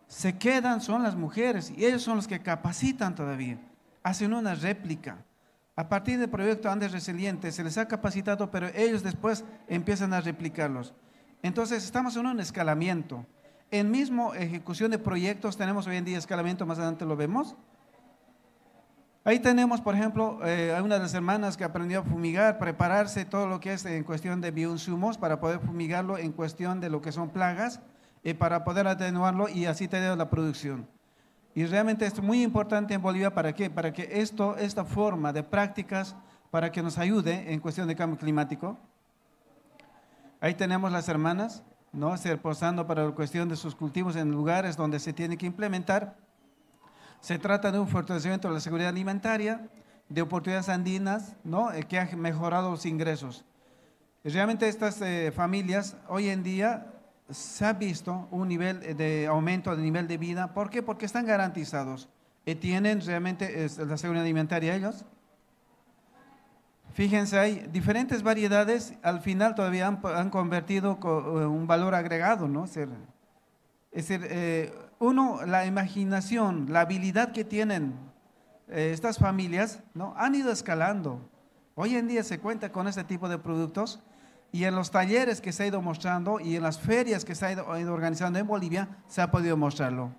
se quedan son las mujeres y ellos son los que capacitan todavía, hacen una réplica. A partir del proyecto Andes Resiliente se les ha capacitado, pero ellos después empiezan a replicarlos. Entonces estamos en un escalamiento. En mismo ejecución de proyectos tenemos hoy en día escalamiento, más adelante lo vemos. Ahí tenemos, por ejemplo, a una de las hermanas que aprendió a fumigar, prepararse todo lo que es en cuestión de bioinsumos para poder fumigarlo en cuestión de lo que son plagas, para poder atenuarlo y así tener la producción. Y realmente esto es muy importante en Bolivia, ¿para qué? Para que esta forma de prácticas, para que nos ayude en cuestión de cambio climático. Ahí tenemos las hermanas, ¿no? Se reposando para la cuestión de sus cultivos en lugares donde se tiene que implementar. Se trata de un fortalecimiento de la seguridad alimentaria, de oportunidades andinas, ¿no? Que han mejorado los ingresos. Realmente estas familias hoy en día se ha visto un nivel de aumento del nivel de vida. ¿Por qué? Porque están garantizados. Tienen realmente la seguridad alimentaria ellos. Fíjense, hay diferentes variedades, al final todavía han convertido un valor agregado, ¿no? Es decir, la imaginación, la habilidad que tienen estas familias, ¿no? Han ido escalando. Hoy en día se cuenta con este tipo de productos y en los talleres que se ha ido mostrando y en las ferias que se ha ido organizando en Bolivia se ha podido mostrarlo.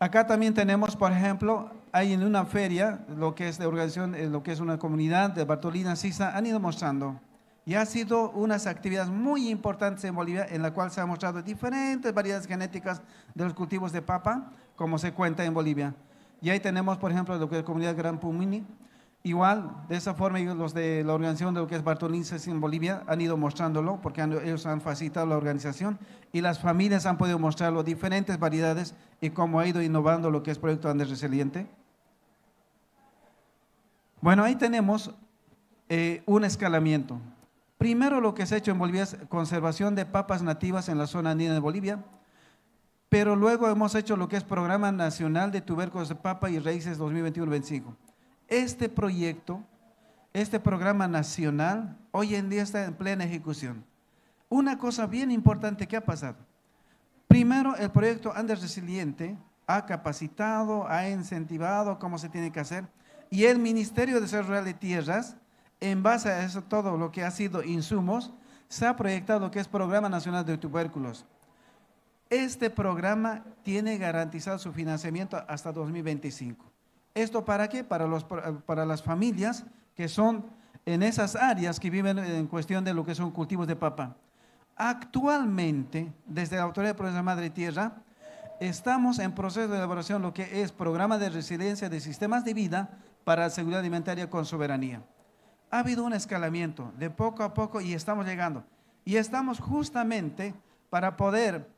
Acá también tenemos, por ejemplo, hay en una feria, lo que es de organización, lo que es una comunidad de Bartolina Sisa, han ido mostrando. Y ha sido unas actividades muy importantes en Bolivia, en la cual se han mostrado diferentes variedades genéticas de los cultivos de papa, como se cuenta en Bolivia. Y ahí tenemos, por ejemplo, lo que es la comunidad Gran Pumini. Igual, de esa forma, los de la organización de lo que es Bartolina Sisa en Bolivia han ido mostrándolo, porque ellos han facilitado la organización y las familias han podido mostrarlo, diferentes variedades y cómo ha ido innovando lo que es Proyecto Andes Resiliente. Bueno, ahí tenemos un escalamiento. Primero lo que se ha hecho en Bolivia es conservación de papas nativas en la zona andina de Bolivia, pero luego hemos hecho lo que es Programa Nacional de Tubérculos de Papa y Raíces 2021-25. Este proyecto, este programa nacional, hoy en día está en plena ejecución. Una cosa bien importante que ha pasado. Primero, el proyecto Andes Resiliente ha capacitado, ha incentivado cómo se tiene que hacer, y el Ministerio de Desarrollo Rural de Tierras, en base a eso, todo lo que ha sido insumos, se ha proyectado lo que es Programa Nacional de Tubérculos. Este programa tiene garantizado su financiamiento hasta 2025. ¿Esto para qué? Para las familias que son en esas áreas que viven en cuestión de lo que son cultivos de papa. Actualmente, desde la Autoridad de Protección Madre Tierra, estamos en proceso de elaboración de lo que es Programa de Resiliencia de Sistemas de Vida para la Seguridad Alimentaria con Soberanía. Ha habido un escalamiento de poco a poco y estamos llegando. Y estamos justamente para poder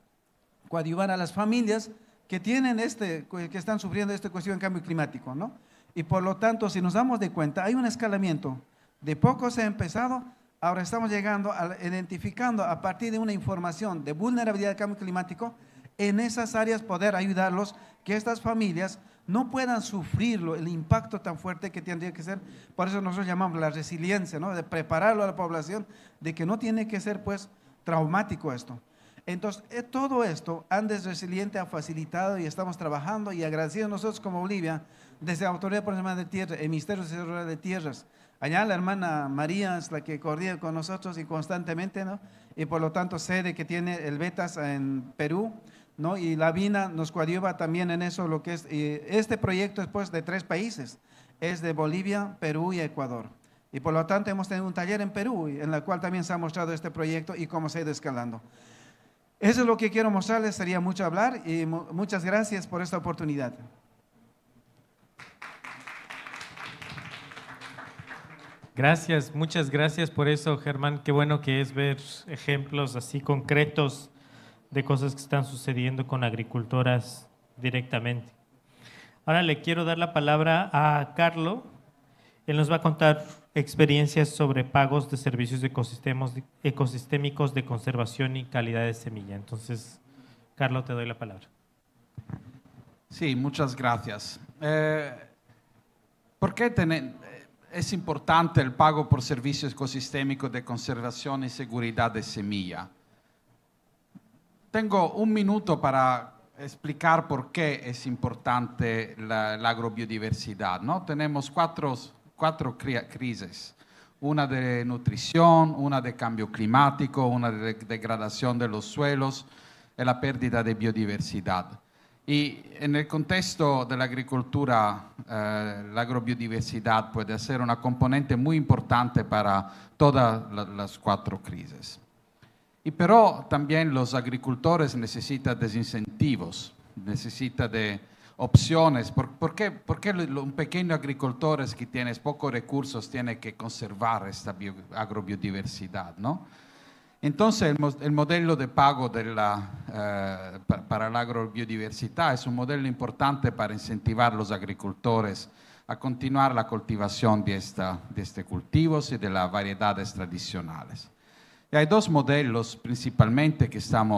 coadyuvar a las familias que tienen que están sufriendo esta cuestión de cambio climático, ¿no? Y por lo tanto, si nos damos de cuenta, hay un escalamiento. De poco se ha empezado, ahora estamos llegando identificando a partir de una información de vulnerabilidad al cambio climático, en esas áreas poder ayudarlos, que estas familias no puedan sufrirlo, el impacto tan fuerte que tendría que ser. Por eso nosotros llamamos la resiliencia, ¿no? De prepararlo a la población, de que no tiene que ser pues traumático esto. Entonces, todo esto Andes Resiliente ha facilitado y estamos trabajando y agradecidos nosotros como Bolivia, desde la Autoridad Profesional de Tierra, el Ministerio de Desarrollo de Tierras. Allá la hermana María es la que coordina con nosotros y constantemente, ¿no? Y por lo tanto sede que tiene el Betas en Perú, ¿no? Y la Vina nos coadyuva también en eso, lo que es, este proyecto es pues de 3 países, es de Bolivia, Perú y Ecuador. Y por lo tanto hemos tenido un taller en Perú, en el cual también se ha mostrado este proyecto y cómo se ha ido escalando. Eso es lo que quiero mostrarles, sería mucho hablar y muchas gracias por esta oportunidad. Gracias, muchas gracias por eso, Germán. Qué bueno que es ver ejemplos así concretos de cosas que están sucediendo con agricultoras directamente. Ahora le quiero dar la palabra a Carlo. Él nos va a contar experiencias sobre pagos de servicios ecosistémicos de conservación y calidad de semilla. Entonces, Carlos, te doy la palabra. Sí, muchas gracias. ¿Por qué es importante el pago por servicios ecosistémicos de conservación y seguridad de semilla? Tengo un minuto para explicar por qué es importante la agrobiodiversidad, ¿no? Tenemos cuatro crisis, una de nutrición, una de cambio climático, una de degradación de los suelos y la pérdida de biodiversidad. Y en el contexto de la agricultura, la agrobiodiversidad puede ser una componente muy importante para todas las cuatro crisis. Pero también los agricultores necesitan de incentivos, necesitan de opciones. ¿Por qué un pequeño agricultor que tiene pocos recursos tiene que conservar esta agrobiodiversidad, ¿no? Entonces, el modelo de pago para la agrobiodiversidad es un modelo importante para incentivar a los agricultores a continuar la cultivación de estos cultivos y de las variedades tradicionales. Y hay dos modelos principalmente que están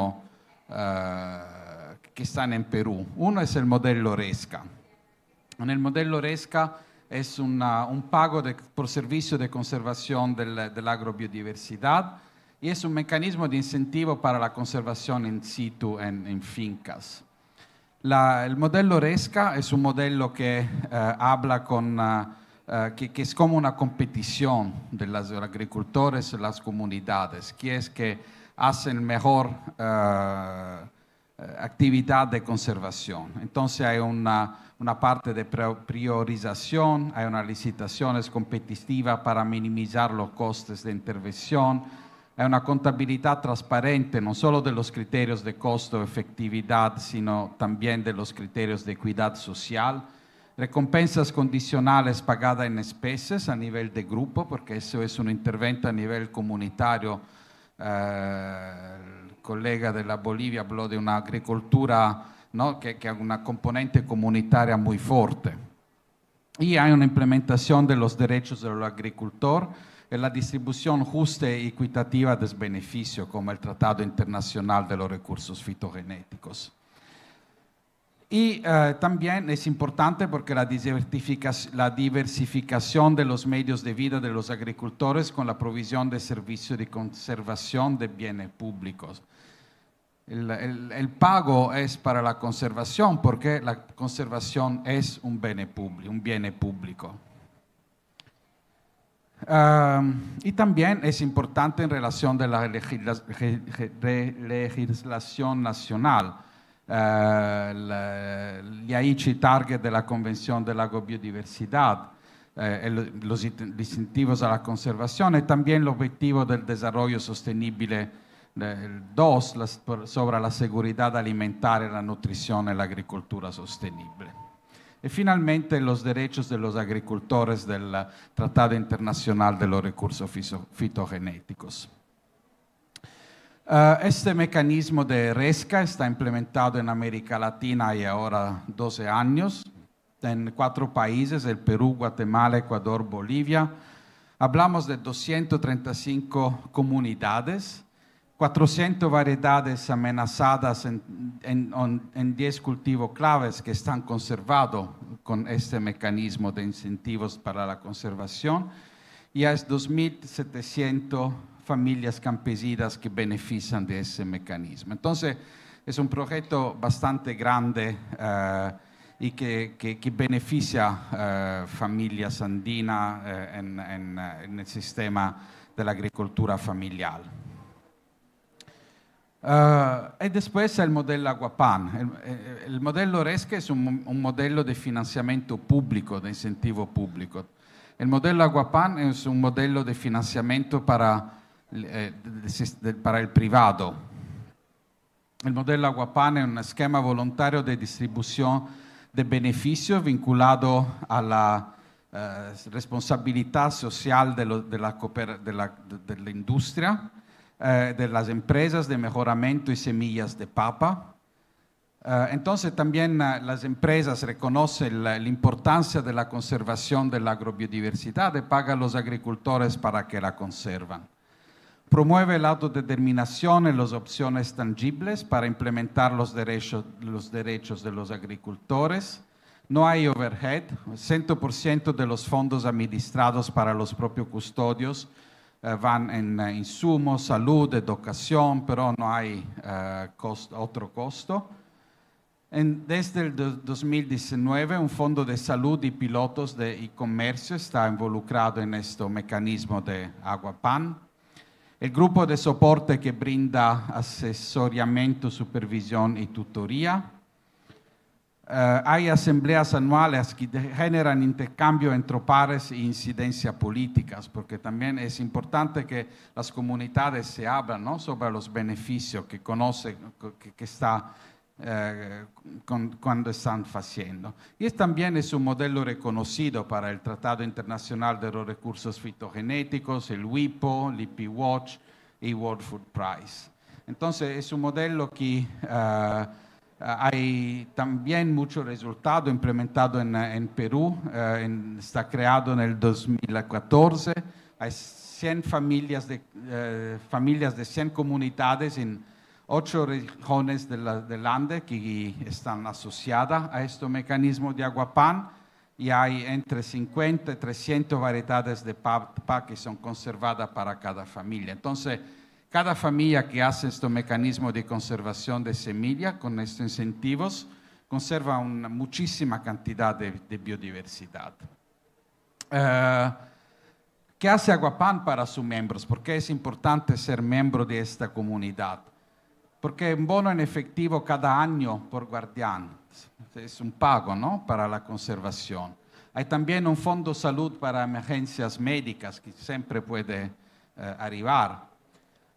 en Perú. Uno es el modelo RESCA. En el modelo RESCA es un pago por servicio de conservación de la agrobiodiversidad y es un mecanismo de incentivo para la conservación in situ en fincas. El modelo RESCA es un modelo que habla que es como una competición de los agricultores y las comunidades, que es que hacen mejor actividad de conservación. Entonces hay una parte de priorización, hay una licitación competitiva para minimizar los costes de intervención, hay una contabilidad transparente no solo de los criterios de costo y efectividad, sino también de los criterios de equidad social, recompensas condicionales pagadas en especies a nivel de grupo, porque eso es un intervento a nivel comunitario. El colega de la Bolivia habló de una agricultura, ¿no?, que ha una componente comunitaria muy fuerte. Y hay una implementación de los derechos del agricultor en la distribución justa y equitativa de beneficios, como el Tratado Internacional de los Recursos Fitogenéticos. Y también es importante porque la diversificación de los medios de vida de los agricultores con la provisión de servicios de conservación de bienes públicos. El pago es para la conservación porque la conservación es un bien público. Y también es importante en relación de la legislación nacional. Gli Aichi Target de la Convención de la Agrobiodiversidad, los incentivos a la conservación y también el objetivo del desarrollo sostenible 2 sobre la seguridad alimentaria, la nutrición y la agricultura sostenible. Y finalmente los derechos de los agricultores del Tratado Internacional de los Recursos Fitogenéticos. Este mecanismo de RESCA está implementado en América Latina y ahora 12 años, en 4 países, el Perú, Guatemala, Ecuador, Bolivia. Hablamos de 235 comunidades, 400 variedades amenazadas en 10 cultivos claves que están conservados con este mecanismo de incentivos para la conservación, y hay 2.700 familias campesinas que benefician de ese mecanismo. Entonces, es un proyecto bastante grande y que beneficia familias andinas en el sistema de la agricultura familiar. Y después el modelo Aguapan. El modelo RESCA es un modelo de financiamiento público, de incentivo público. El modelo Aguapan es un modelo de financiamiento para el privado. El modelo Aguapan es un esquema voluntario de distribución de beneficios vinculado a la responsabilidad social de la industria, de las empresas de mejoramiento y semillas de papa, Entonces también las empresas reconocen la importancia de la conservación de la agrobiodiversidad y pagan a los agricultores para que la conservan. Promueve la autodeterminación y las opciones tangibles para implementar los derechos de los agricultores. No hay overhead, 100% de los fondos administrados para los propios custodios van en insumos, salud, educación, pero no hay otro costo. Desde el 2019, un fondo de salud y pilotos de e-comercio está involucrado en este mecanismo de Aguapan. El grupo de soporte que brinda asesoramiento, supervisión y tutoría. Hay asambleas anuales que generan intercambio entre pares e incidencias políticas, porque también es importante que las comunidades se hablan, ¿no?, sobre los beneficios que conocen, que está cuando están haciendo. Y también es un modelo reconocido para el Tratado Internacional de los Recursos Fitogenéticos, el WIPO, el IP-Watch y World Food Prize. Entonces es un modelo que hay también mucho resultado implementado en Perú, está creado en el 2014, hay 100 familias de 100 comunidades en 8 regiones del Ande que están asociadas a este mecanismo de Aguapan y hay entre 50 y 300 variedades de papa que son conservadas para cada familia. Entonces, cada familia que hace este mecanismo de conservación de semilla con estos incentivos conserva una muchísima cantidad de biodiversidad. ¿Qué hace Aguapan para sus miembros? ¿Por qué es importante ser miembro de esta comunidad? Porque un bono en efectivo cada año por guardián es un pago, ¿no?, para la conservación. Hay también un fondo salud para emergencias médicas que siempre puede arribar.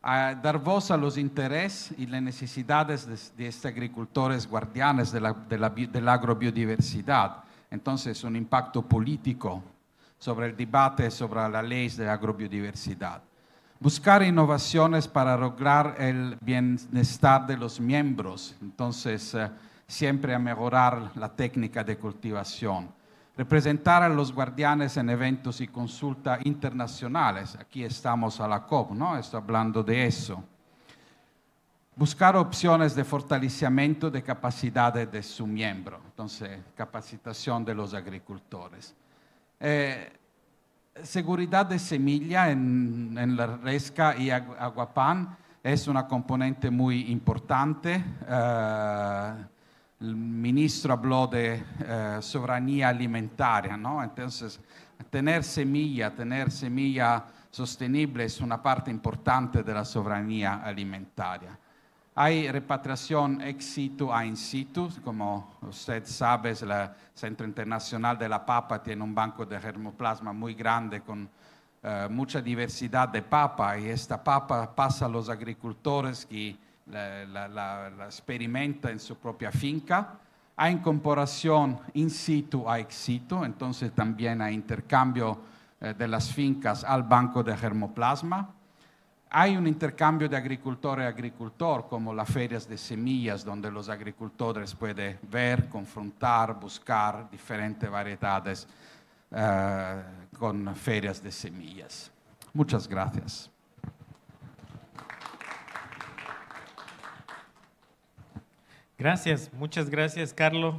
Dar voz a los intereses y las necesidades de estos agricultores guardianes de la agrobiodiversidad. Entonces, un impacto político sobre el debate sobre la ley de agrobiodiversidad. Buscar innovaciones para lograr el bienestar de los miembros, entonces siempre a mejorar la técnica de cultivación. Representar a los guardianes en eventos y consultas internacionales. Aquí estamos a la COP, ¿no? Estoy hablando de eso. Buscar opciones de fortalecimiento de capacidades de su miembro, entonces capacitación de los agricultores. Seguridad de semilla en la Resca y Aguapan es una componente muy importante. El ministro habló de soberanía alimentaria, ¿no? Entonces, tener semilla sostenible es una parte importante de la soberanía alimentaria. Hay repatriación ex situ a in situ, como usted sabe, el Centro Internacional de la Papa tiene un banco de germoplasma muy grande con mucha diversidad de papa y esta papa pasa a los agricultores que la experimenta en su propia finca. Hay incorporación in situ a ex situ, entonces también hay intercambio de las fincas al banco de germoplasma. Hay un intercambio de agricultor a agricultor, como las ferias de semillas, donde los agricultores pueden ver, confrontar, buscar diferentes variedades con ferias de semillas. Muchas gracias. Gracias, muchas gracias, Carlos.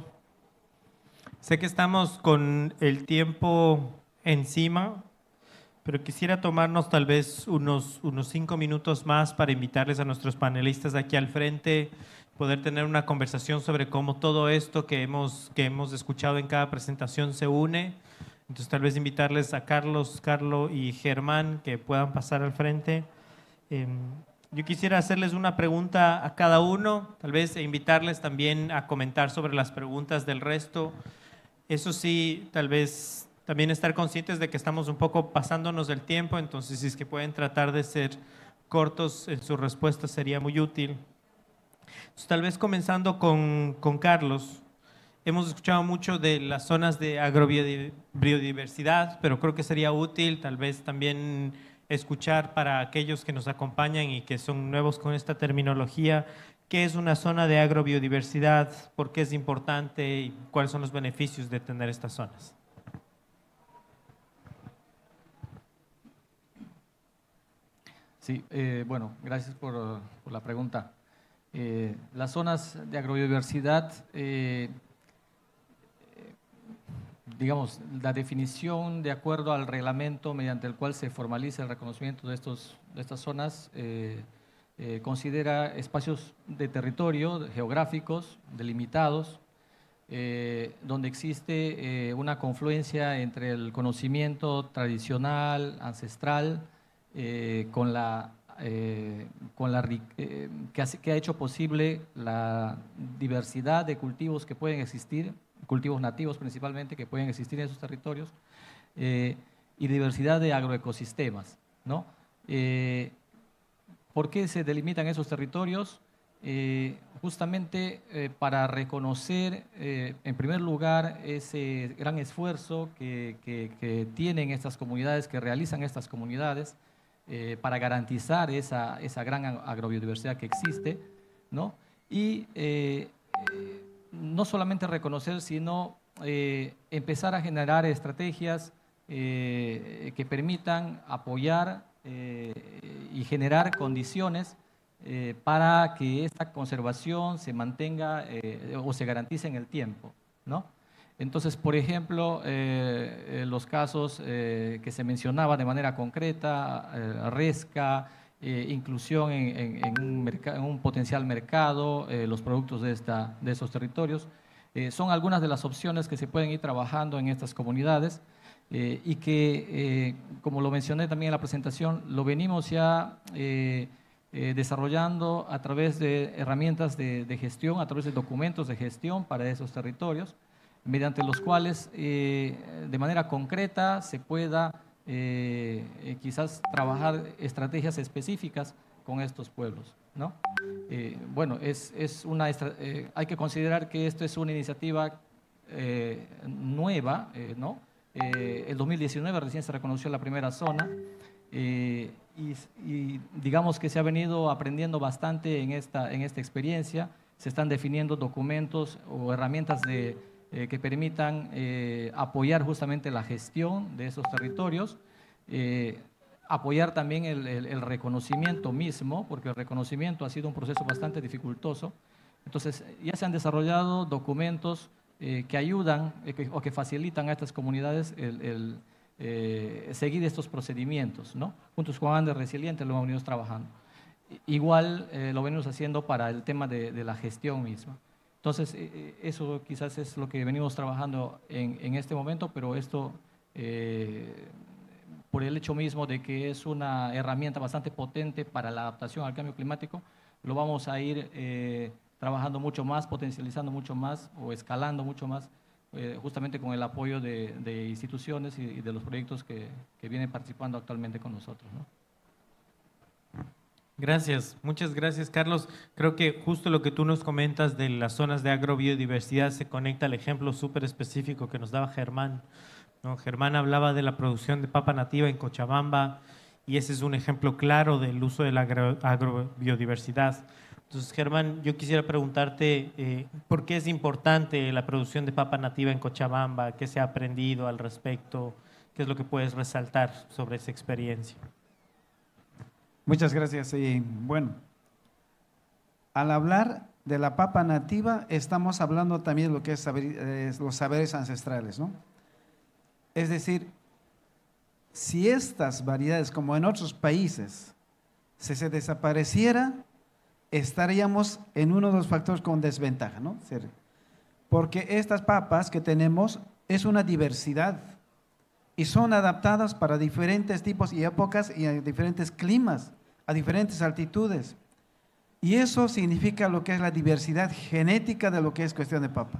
Sé que estamos con el tiempo encima, pero quisiera tomarnos tal vez unos 5 minutos más para invitarles a nuestros panelistas aquí al frente, poder tener una conversación sobre cómo todo esto que hemos escuchado en cada presentación se une. Entonces tal vez invitarles a Carlos y Germán que puedan pasar al frente. Yo quisiera hacerles una pregunta a cada uno, tal vez e invitarles también a comentar sobre las preguntas del resto. Eso sí, tal vez también estar conscientes de que estamos un poco pasándonos del tiempo, entonces si es que pueden tratar de ser cortos en sus respuestas sería muy útil. Entonces, tal vez comenzando con Carlos, hemos escuchado mucho de las zonas de agrobiodiversidad, pero creo que sería útil tal vez también escuchar para aquellos que nos acompañan y que son nuevos con esta terminología, qué es una zona de agrobiodiversidad, por qué es importante y cuáles son los beneficios de tener estas zonas. Sí, bueno, gracias por la pregunta. Las zonas de agrobiodiversidad, digamos, la definición de acuerdo al reglamento mediante el cual se formaliza el reconocimiento de estas zonas considera espacios de territorio geográficos delimitados donde existe una confluencia entre el conocimiento tradicional, ancestral, que ha hecho posible la diversidad de cultivos que pueden existir, cultivos nativos principalmente, que pueden existir en esos territorios, y diversidad de agroecosistemas, ¿no? ¿Por qué se delimitan esos territorios? Justamente para reconocer, en primer lugar, ese gran esfuerzo que tienen estas comunidades, que realizan estas comunidades, para garantizar esa gran agrobiodiversidad que existe, ¿no? Y no solamente reconocer, sino empezar a generar estrategias que permitan apoyar y generar condiciones para que esta conservación se mantenga o se garantice en el tiempo, ¿no? Entonces, por ejemplo, los casos que se mencionaba de manera concreta, resca, inclusión en un potencial mercado, los productos de esos territorios, son algunas de las opciones que se pueden ir trabajando en estas comunidades y que, como lo mencioné también en la presentación, lo venimos ya desarrollando a través de herramientas de gestión, a través de documentos de gestión para esos territorios, mediante los cuales de manera concreta se pueda quizás trabajar estrategias específicas con estos pueblos, ¿no? Bueno, hay que considerar que esto es una iniciativa nueva, ¿no? El 2019 recién se reconoció la primera zona y digamos que se ha venido aprendiendo bastante en esta experiencia. Se están definiendo documentos o herramientas que permitan apoyar justamente la gestión de esos territorios, apoyar también el reconocimiento mismo, porque el reconocimiento ha sido un proceso bastante dificultoso. Entonces, ya se han desarrollado documentos que ayudan o que facilitan a estas comunidades seguir estos procedimientos, ¿no? Juntos con Andes Resiliente lo hemos venido trabajando. Igual lo venimos haciendo para el tema de la gestión misma. Entonces, eso quizás es lo que venimos trabajando en este momento, pero esto, por el hecho mismo de que es una herramienta bastante potente para la adaptación al cambio climático, lo vamos a ir trabajando mucho más, potencializando mucho más o escalando mucho más, justamente con el apoyo de instituciones y de los proyectos que vienen participando actualmente con nosotros, ¿no? Gracias, muchas gracias, Carlos. Creo que justo lo que tú nos comentas de las zonas de agrobiodiversidad se conecta al ejemplo súper específico que nos daba Germán, ¿no? Germán hablaba de la producción de papa nativa en Cochabamba y ese es un ejemplo claro del uso de la agrobiodiversidad. Entonces, Germán, yo quisiera preguntarte ¿por qué es importante la producción de papa nativa en Cochabamba? ¿Qué se ha aprendido al respecto? ¿Qué es lo que puedes resaltar sobre esa experiencia? Muchas gracias. Bueno, al hablar de la papa nativa, estamos hablando también de lo que es los saberes ancestrales, ¿no? Es decir, si estas variedades, como en otros países, se desapareciera, estaríamos en uno de los factores con desventaja, ¿no? Porque estas papas que tenemos es una diversidad y son adaptadas para diferentes tipos y épocas y a diferentes climas, a diferentes altitudes. Y eso significa lo que es la diversidad genética de lo que es cuestión de papa.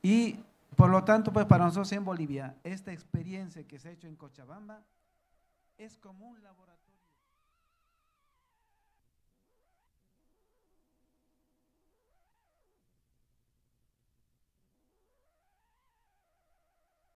Y por lo tanto, pues para nosotros en Bolivia, esta experiencia que se ha hecho en Cochabamba es como un laboratorio.